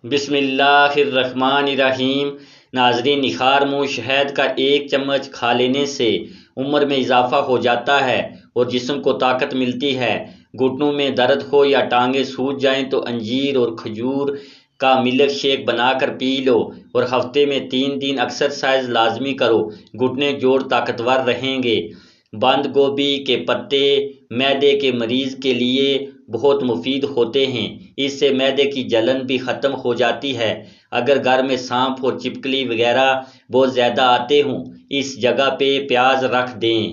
بسم اللہ الرحمن الرحیم۔ ناظرین، نکھار منہ شہد کا 1 چمچ کھا لینے سے عمر میں اضافہ ہو جاتا ہے اور جسم کو طاقت ملتی ہے۔ گھٹنوں میں درد ہو یا ٹانگیں سوج جائیں تو انجیر اور کھجور کا ملک شیک بنا کر پی لو اور ہفتے میں 3 دن ایکسرسائز لازمی کرو، گھٹنے جوڑ طاقتور رہیں گے۔ بند گوبھی کے پتے معدے کے مریض کے لیے بہت مفید ہوتے ہیں، اس سے معدے کی جلن بھی ختم ہو جاتی ہے۔ اگر گھر میں سانپ اور چھپکلی وغیرہ بہت زیادہ آتے ہوں، اس جگہ پہ پیاز رکھ دیں۔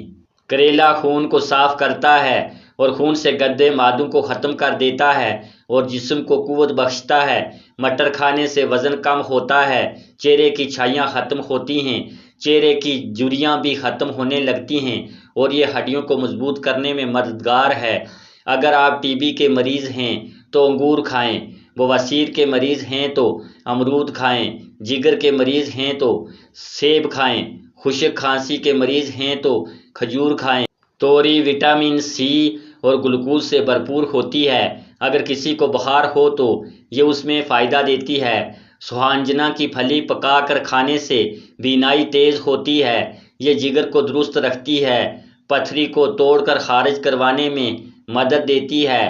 کریلا خون کو صاف کرتا ہے اور خون سے گندے مادوں کو ختم کر دیتا ہے اور جسم کو قوت بخشتا ہے۔ مٹر کھانے سے وزن کم ہوتا ہے، چہرے کی چھائیاں ختم ہوتی ہیں، چہرے کی جھریاں بھی ختم ہونے لگتی ہیں اور یہ ہڈیوں کو مضبوط کرنے میں مددگار ہے۔ اگر آپ ٹی بی کے مریض ہیں تو انگور کھائیں، بواسیر کے مریض ہیں تو امرود کھائیں، جگر کے مریض ہیں تو سیب کھائیں، خشک کھانسی کے مریض ہیں تو کھجور کھائیں۔ توری وٹامن سی اور گلوکوز سے بھرپور ہوتی ہے، اگر کسی کو بخار ہو تو یہ اس میں فائدہ دیتی ہے۔ سوہانجنا کی پھلی پکا کر کھانے سے بینائی تیز ہوتی ہے، یہ جگر کو درست رکھتی ہے، پتھری کو توڑ کر خارج کروانے میں مدد دیتی ہے،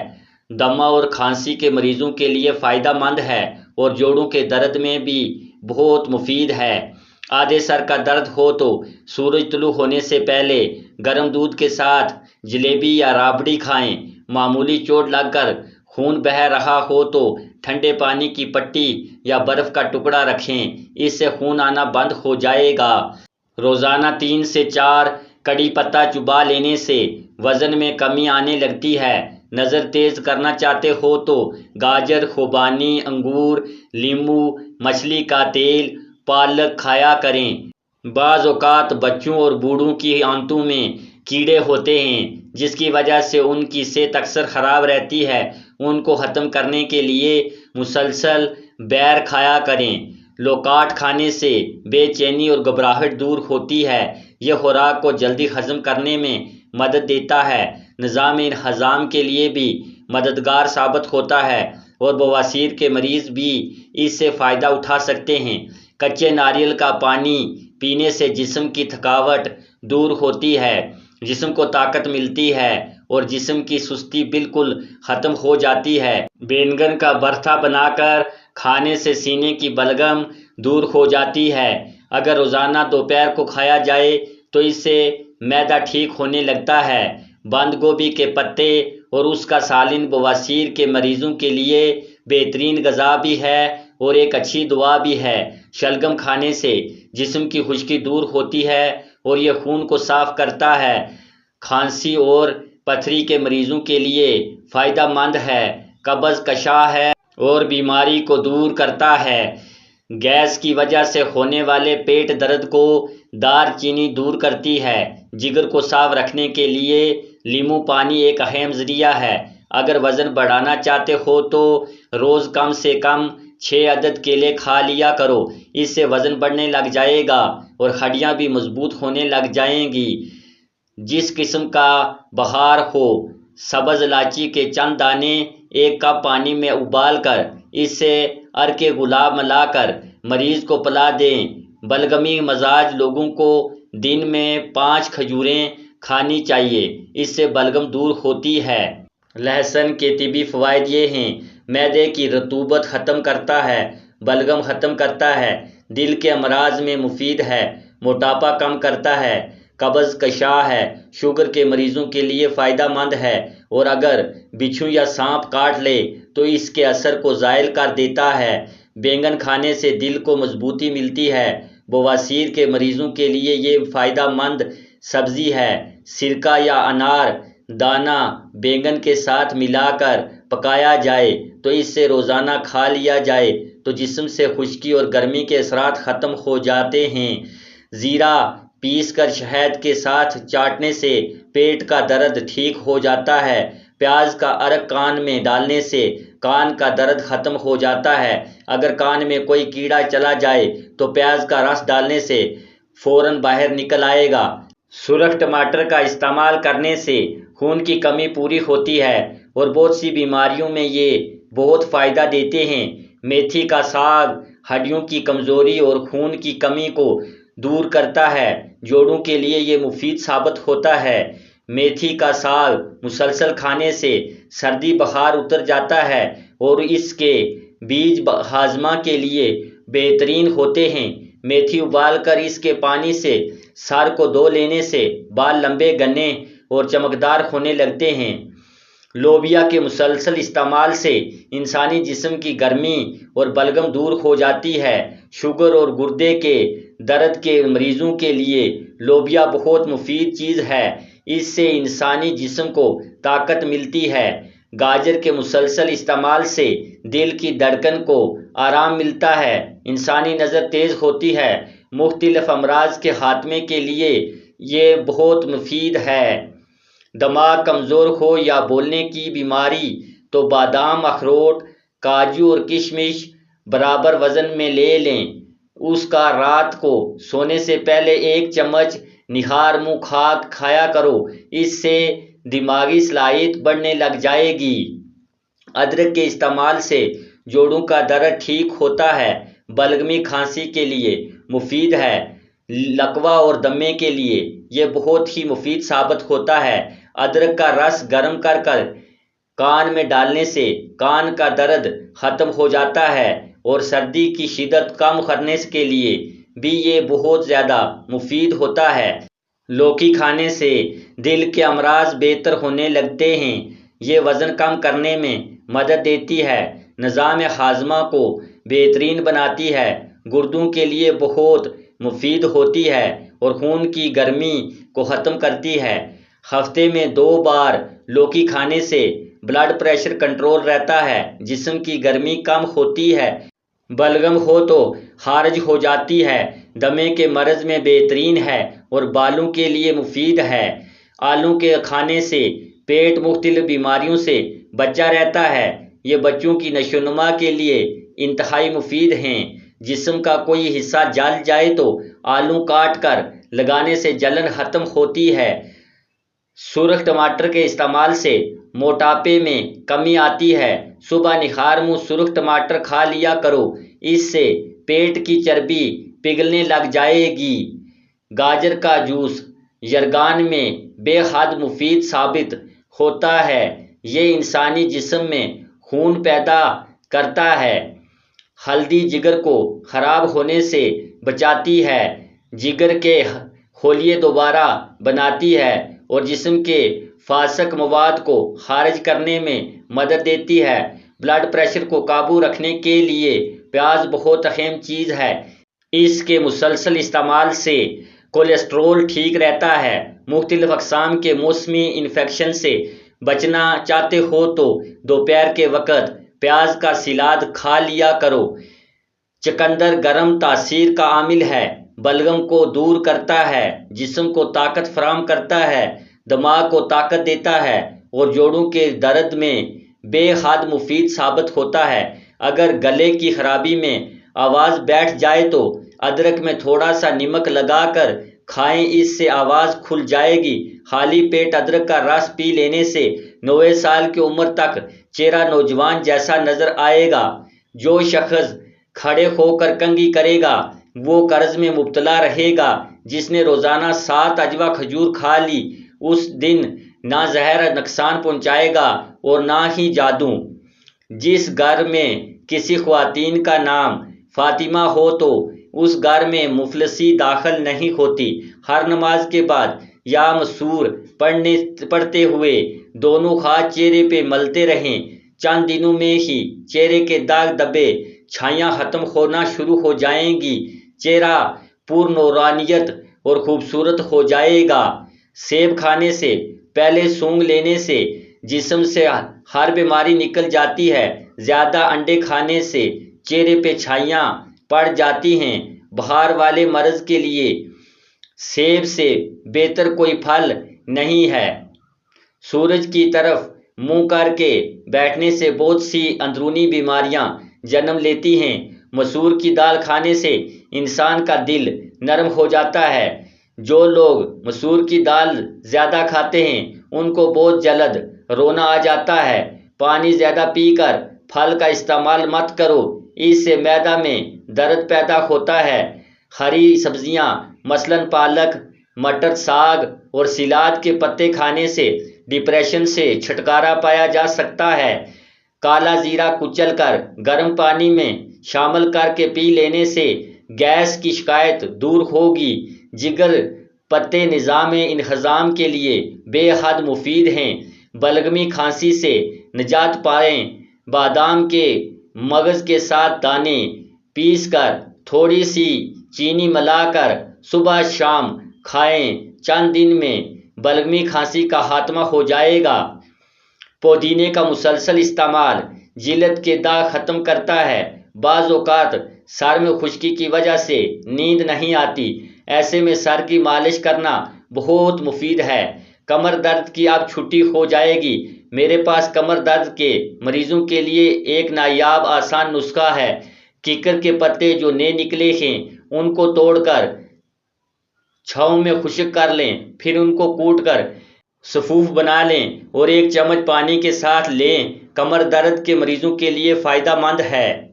دمہ اور کھانسی کے مریضوں کے لیے فائدہ مند ہے اور جوڑوں کے درد میں بھی بہت مفید ہے۔ آدھے سر کا درد ہو تو سورج طلوع ہونے سے پہلے گرم دودھ کے ساتھ جلیبی یا رابڑی کھائیں۔ معمولی چوٹ لگ کر خون بہہ رہا ہو تو ٹھنڈے پانی کی پٹی یا برف کا ٹکڑا رکھیں، اس سے خون آنا بند ہو جائے گا۔ روزانہ 3 سے 4 کڑی پتہ چبا لینے سے وزن میں کمی آنے لگتی ہے۔ نظر تیز کرنا چاہتے ہو تو گاجر، خوبانی، انگور، لیموں، مچھلی کا تیل، پالک کھایا کریں۔ بعض اوقات بچوں اور بوڑھوں کی آنتوں میں کیڑے ہوتے ہیں جس کی وجہ سے ان کی صحت اکثر خراب رہتی ہے، ان کو ختم کرنے کے لیے مسلسل بیر کھایا کریں۔ لوکاٹ کھانے سے بے چینی اور گھبراہٹ دور ہوتی ہے، یہ خوراک کو جلدی ہضم کرنے میں مدد دیتا ہے، نظام ہضم کے لیے بھی مددگار ثابت ہوتا ہے اور بواسیر کے مریض بھی اس سے فائدہ اٹھا سکتے ہیں۔ کچے ناریل کا پانی پینے سے جسم کی تھکاوٹ دور ہوتی ہے، جسم کو طاقت ملتی ہے اور جسم کی سستی بالکل ختم ہو جاتی ہے۔ بینگن کا بھرتا بنا کر کھانے سے سینے کی بلغم دور ہو جاتی ہے۔ اگر روزانہ دوپہر کو کھایا جائے تو اس سے معدہ ٹھیک ہونے لگتا ہے۔ بند گوبھی کے پتے اور اس کا سالن بواسیر کے مریضوں کے لیے بہترین غذا بھی ہے اور ایک اچھی دوا بھی ہے۔ شلگم کھانے سے جسم کی خشکی دور ہوتی ہے اور یہ خون کو صاف کرتا ہے، کھانسی اور پتھری کے مریضوں کے لیے فائدہ مند ہے، قبض کشا ہے اور بیماری کو دور کرتا ہے۔ گیس کی وجہ سے ہونے والے پیٹ درد کو دار چینی دور کرتی ہے۔ جگر کو صاف رکھنے کے لیے لیموں پانی ایک اہم ذریعہ ہے۔ اگر وزن بڑھانا چاہتے ہو تو روز کم سے کم 6 عدد کیلے کھا لیا کرو، اس سے وزن بڑھنے لگ جائے گا اور ہڈیاں بھی مضبوط ہونے لگ جائیں گی۔ جس قسم کا بخار ہو، سبز الائچی کے چند دانے 1 کپ پانی میں ابال کر اس سے عرق گلاب ملا کر مریض کو پلا دیں۔ بلغمی مزاج لوگوں کو دن میں 5 کھجوریں کھانی چاہیے، اس سے بلغم دور ہوتی ہے۔ لہسن کے طبی فوائد یہ ہیں: معدے کی رطوبت ختم کرتا ہے، بلغم ختم کرتا ہے، دل کے امراض میں مفید ہے، موٹاپا کم کرتا ہے، قبض کشا ہے، شوگر کے مریضوں کے لیے فائدہ مند ہے اور اگر بچھو یا سانپ کاٹ لے تو اس کے اثر کو زائل کر دیتا ہے۔ بینگن کھانے سے دل کو مضبوطی ملتی ہے، بواسیر کے مریضوں کے لیے یہ فائدہ مند سبزی ہے۔ سرکہ یا انار دانہ بینگن کے ساتھ ملا کر پکایا جائے تو اس سے روزانہ کھا لیا جائے تو جسم سے خشکی اور گرمی کے اثرات ختم ہو جاتے ہیں۔ زیرہ پیس کر شہد کے ساتھ چاٹنے سے پیٹ کا درد ٹھیک ہو جاتا ہے۔ پیاز کا عرق کان میں ڈالنے سے کان کا درد ختم ہو جاتا ہے۔ اگر کان میں کوئی کیڑا چلا جائے تو پیاز کا رس ڈالنے سے فوراً باہر نکل آئے گا۔ سرخ ٹماٹر کا استعمال کرنے سے خون کی کمی پوری ہوتی ہے اور بہت سی بیماریوں میں یہ بہت فائدہ دیتے ہیں۔ میتھی کا ساگ ہڈیوں کی کمزوری اور خون کی کمی کو دور کرتا ہے، جوڑوں کے لیے یہ مفید ثابت ہوتا ہے۔ میتھی کا ساگ مسلسل کھانے سے سردی بخار اتر جاتا ہے اور اس کے بیج ہاضمہ کے لیے بہترین ہوتے ہیں۔ میتھی ابال کر اس کے پانی سے سر کو دھو لینے سے بال لمبے، گھنے اور چمکدار ہونے لگتے ہیں۔ لوبیا کے مسلسل استعمال سے انسانی جسم کی گرمی اور بلغم دور ہو جاتی ہے۔ شوگر اور گردے کے درد کے مریضوں کے لیے لوبیا بہت مفید چیز ہے، اس سے انسانی جسم کو طاقت ملتی ہے۔ گاجر کے مسلسل استعمال سے دل کی دھڑکن کو آرام ملتا ہے، انسانی نظر تیز ہوتی ہے۔ مختلف امراض کے خاتمے کے لیے یہ بہت مفید ہے۔ دماغ کمزور ہو یا بولنے کی بیماری تو بادام، اخروٹ، کاجو اور کشمش برابر وزن میں لے لیں۔ اس کا رات کو سونے سے پہلے 1 چمچ نہار منہ کھایا کرو، اس سے دماغی صلاحیت بڑھنے لگ جائے گی۔ ادرک کے استعمال سے جوڑوں کا درد ٹھیک ہوتا ہے، بلغمی کھانسی کے لیے مفید ہے، لکوہ اور دمے کے لیے یہ بہت ہی مفید ثابت ہوتا ہے۔ ادرک کا رس گرم کر کان میں ڈالنے سے کان کا درد ختم ہو جاتا ہے اور سردی کی شدت کم کرنے کے لیے بھی یہ بہت زیادہ مفید ہوتا ہے۔ لوکی کھانے سے دل کے امراض بہتر ہونے لگتے ہیں، یہ وزن کم کرنے میں مدد دیتی ہے، نظام ہاضمہ کو بہترین بناتی ہے، گردوں کے لیے بہت مفید ہوتی ہے اور خون کی گرمی کو ختم کرتی ہے۔ ہفتے میں 2 بار لوکی کھانے سے بلڈ پریشر کنٹرول رہتا ہے، جسم کی گرمی کم ہوتی ہے، بلغم ہو تو خارج ہو جاتی ہے، دمے کے مرض میں بہترین ہے اور بالوں کے لیے مفید ہے۔ آلو کے کھانے سے پیٹ مختلف بیماریوں سے بچا رہتا ہے، یہ بچوں کی نشوونما کے لیے انتہائی مفید ہیں۔ جسم کا کوئی حصہ جل جائے تو آلو کاٹ کر لگانے سے جلن ختم ہوتی ہے۔ سرخ ٹماٹر کے استعمال سے موٹاپے میں کمی آتی ہے، صبح نہار منہ سرخ ٹماٹر کھا لیا کرو، اس سے پیٹ کی چربی پگھلنے لگ جائے گی۔ گاجر کا جوس یرغان میں بے حد مفید ثابت ہوتا ہے، یہ انسانی جسم میں خون پیدا کرتا ہے۔ ہلدی جگر کو خراب ہونے سے بچاتی ہے، جگر کے خلیے دوبارہ بناتی ہے اور جسم کے فاسق مواد کو خارج کرنے میں مدد دیتی ہے۔ بلڈ پریشر کو قابو رکھنے کے لیے پیاز بہت اہم چیز ہے، اس کے مسلسل استعمال سے کولیسٹرول ٹھیک رہتا ہے۔ مختلف اقسام کے موسمی انفیکشن سے بچنا چاہتے ہو تو دوپہر کے وقت پیاز کا سلاد کھا لیا کرو۔ چقندر گرم تاثیر کا عامل ہے، بلغم کو دور کرتا ہے، جسم کو طاقت فراہم کرتا ہے، دماغ کو طاقت دیتا ہے اور جوڑوں کے درد میں بے حد مفید ثابت ہوتا ہے۔ اگر گلے کی خرابی میں آواز بیٹھ جائے تو ادرک میں تھوڑا سا نمک لگا کر کھائیں، اس سے آواز کھل جائے گی۔ خالی پیٹ ادرک کا رس پی لینے سے 90 سال کی عمر تک چہرہ نوجوان جیسا نظر آئے گا۔ جو شخص کھڑے ہو کر کنگھی کرے گا وہ قرض میں مبتلا رہے گا۔ جس نے روزانہ 7 اجوا کھجور کھا لی اس دن نہ زہر نقصان پہنچائے گا اور نہ ہی جادو۔ جس گھر میں کسی خواتین کا نام فاطمہ ہو تو اس گھر میں مفلسی داخل نہیں ہوتی۔ ہر نماز کے بعد یا مسور پڑھتے ہوئے دونوں ہاتھ چہرے پہ ملتے رہیں، چند دنوں میں ہی چہرے کے داغ دھبے چھائیاں ختم ہونا شروع ہو جائیں گی، چہرہ پر نورانیت اور خوبصورت ہو جائے گا۔ سیب کھانے سے پہلے سونگھ لینے سے جسم سے ہر بیماری نکل جاتی ہے۔ زیادہ انڈے کھانے سے چہرے پہ چھائیاں پڑ جاتی ہیں۔ بخار والے مرض کے لیے سیب سے بہتر کوئی پھل نہیں ہے۔ سورج کی طرف منہ کر کے بیٹھنے سے بہت سی اندرونی بیماریاں جنم لیتی ہیں۔ مسور کی دال کھانے سے انسان کا دل نرم ہو جاتا ہے۔ جو لوگ مسور کی دال زیادہ کھاتے ہیں ان کو بہت جلد رونا آ جاتا ہے۔ پانی زیادہ پی کر پھل کا استعمال مت کرو، اس سے معدہ میں درد پیدا ہوتا ہے۔ ہری سبزیاں مثلاً پالک، مٹر، ساگ اور سلاد کے پتے کھانے سے ڈپریشن سے چھٹکارا پایا جا سکتا ہے۔ کالا زیرہ کچل کر گرم پانی میں شامل کر کے پی لینے سے گیس کی شکایت دور ہوگی۔ جگر پتے نظام انہضام کے لیے بے حد مفید ہیں۔ بلغمی کھانسی سے نجات پائیں۔ بادام کے مغز کے ساتھ دانے پیس کر تھوڑی سی چینی ملا کر صبح شام کھائیں۔ چند دن میں بلغمی کھانسی کا خاتمہ ہو جائے گا۔ پودینے کا مسلسل استعمال جلد کے داغ ختم کرتا ہے۔ بعض اوقات سر میں خشکی کی وجہ سے نیند نہیں آتی، ایسے میں سر کی مالش کرنا بہت مفید ہے۔ کمر درد کی اب چھٹی ہو جائے گی۔ میرے پاس کمر درد کے مریضوں کے لیے ایک نایاب آسان نسخہ ہے۔ کیکر کے پتے جو نئے نکلے ہیں ان کو توڑ کر چھاؤں میں خشک کر لیں، پھر ان کو کوٹ کر سفوف بنا لیں اور ایک چمچ پانی کے ساتھ لیں۔ کمر درد کے مریضوں کے لیے فائدہ مند ہے۔